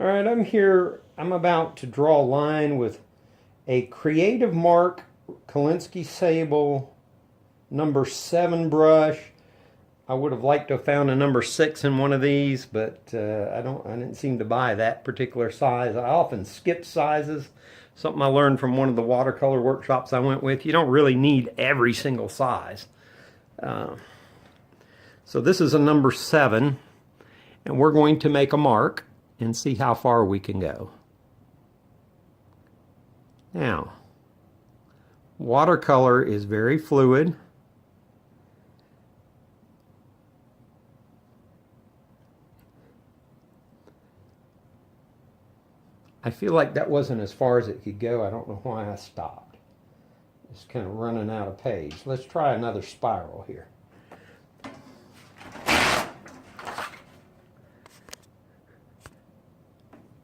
All right, I'm here. I'm about to draw a line with a Creative Mark Kolinsky Sable number 7 brush. I would have liked to have found a number 6 in one of these, but I didn't seem to buy that particular size. I often skip sizes. Something I learned from one of the watercolor workshops I went with. You don't really need every single size. So this is a number 7, and we're going to make a mark and see how far we can go. Now, watercolor is very fluid. I feel like that wasn't as far as it could go. I don't know why I stopped. It's kind of running out of page. Let's try another spiral here.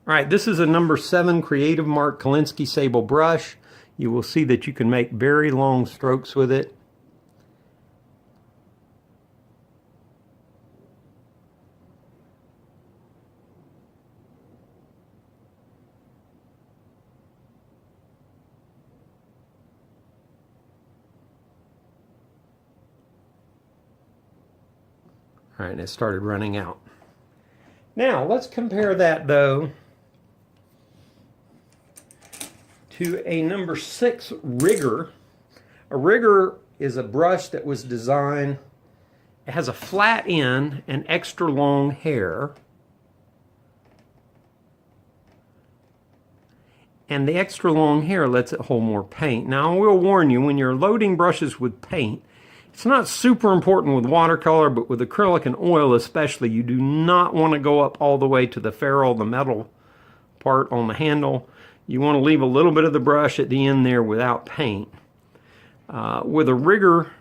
All right, this is a number 7 Creative Mark Kolinsky Sable brush. You will see that you can make very long strokes with it. All right, and it started running out. Now, let's compare that, though, to a number 6 rigger. A rigger is a brush that was designed, it has a flat end and extra long hair. And the extra long hair lets it hold more paint. Now, I will warn you, when you're loading brushes with paint, it's not super important with watercolor, but with acrylic and oil especially, you do not want to go up all the way to the ferrule, the metal part on the handle. You want to leave a little bit of the brush at the end there without paint. With a rigger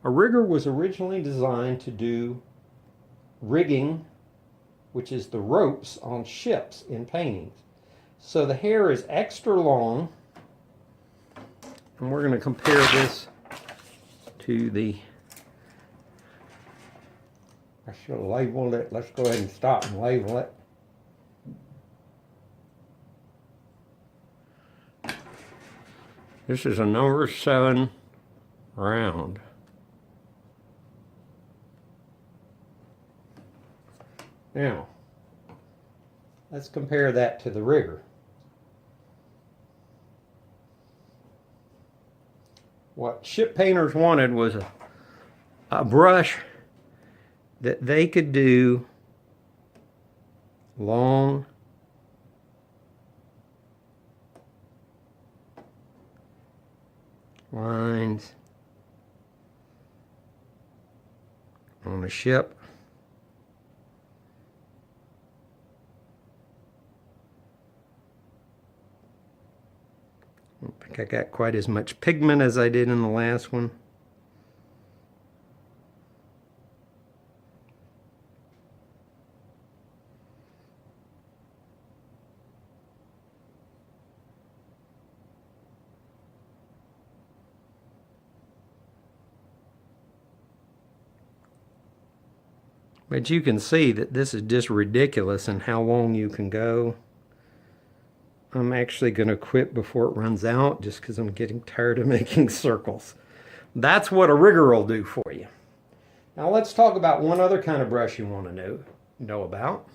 was originally designed to do rigging, which is the ropes on ships in paintings. So the hair is extra long, and we're going to compare this to the, I should have labeled it. Let's go ahead and stop and label it. This is a number 7 round. Now, let's compare that to the rigger. What ship painters wanted was a brush that they could do long, lines on a ship. I don't think I got quite as much pigment as I did in the last one. But you can see that this is just ridiculous in how long you can go. I'm actually going to quit before it runs out just because I'm getting tired of making circles. That's what a rigger will do for you. Now let's talk about one other kind of brush you want to know about.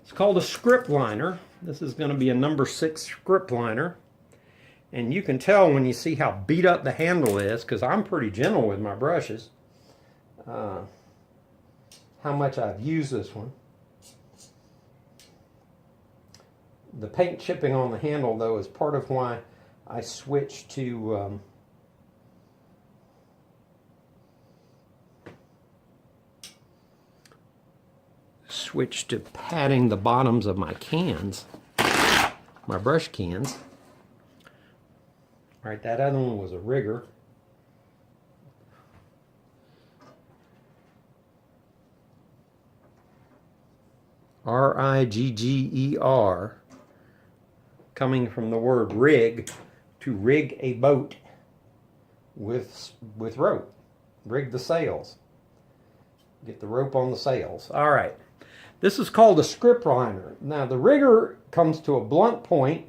It's called a script liner. This is going to be a number 6 script liner. And you can tell when you see how beat up the handle is, because I'm pretty gentle with my brushes, how much I've used this one. The paint chipping on the handle, though, is part of why I switched to padding the bottoms of my cans, my brush cans. All right, that other one was a rigger. R-I-G-G-E-R, coming from the word rig, to rig a boat with rope. Rig the sails. Get the rope on the sails. All right. This is called a script liner. Now the rigger comes to a blunt point,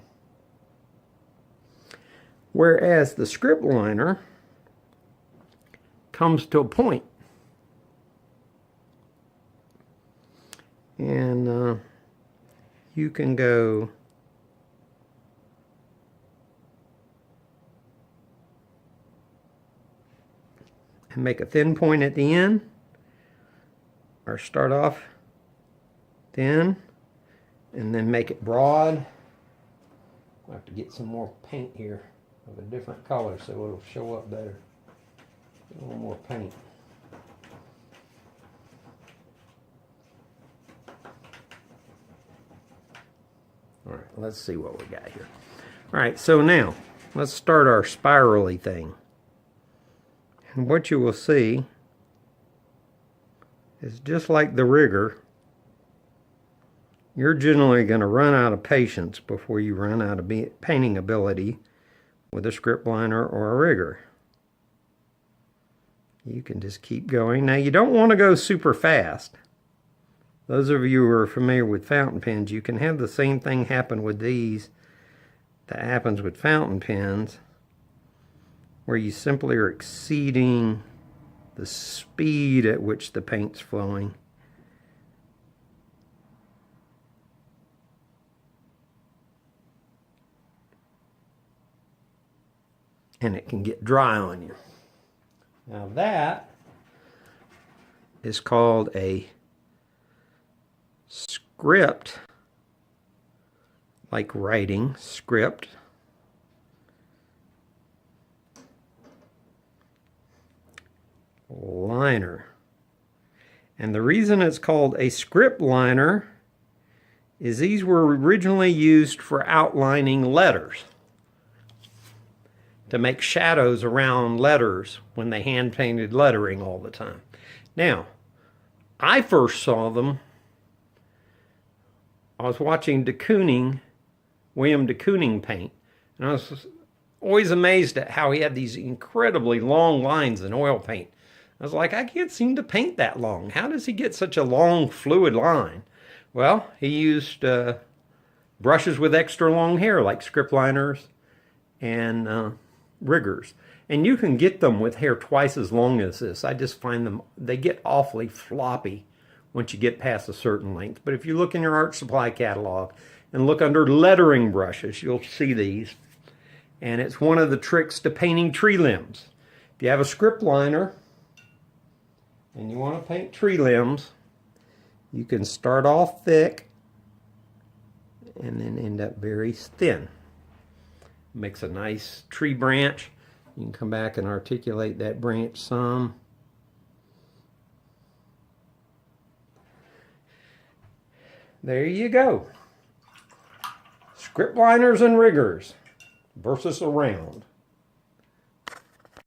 whereas the script liner comes to a point. And you can go and make a thin point at the end, or start off thin and then make it broad. I'll have to get some more paint here of a different color so it'll show up better. A little more paint. All right, let's see what we got here. All right, so now let's start our spirally thing. And what you will see is, just like the rigger, you're generally going to run out of patience before you run out of painting ability with a script liner or a rigger. You can just keep going. Now you don't want to go super fast. Those of you who are familiar with fountain pens, you can have the same thing happen with these that happens with fountain pens, where you simply are exceeding the speed at which the paint's flowing. And it can get dry on you. Now that is called a script, like writing, script. Liner. And the reason it's called a script liner is these were originally used for outlining letters, to make shadows around letters when they hand painted lettering all the time. Now, I first saw them, I was watching William de Kooning paint, and I was always amazed at how he had these incredibly long lines in oil paint. I was like, I can't seem to paint that long. How does he get such a long, fluid line? Well, he used brushes with extra long hair, like script liners and riggers. And you can get them with hair twice as long as this. I just find them, they get awfully floppy once you get past a certain length. But if you look in your art supply catalog and look under lettering brushes, you'll see these. And it's one of the tricks to painting tree limbs. If you have a script liner and you want to paint tree limbs, you can start off thick and then end up very thin. Makes a nice tree branch. You can come back and articulate that branch some. There you go. Script liners and riggers versus a round.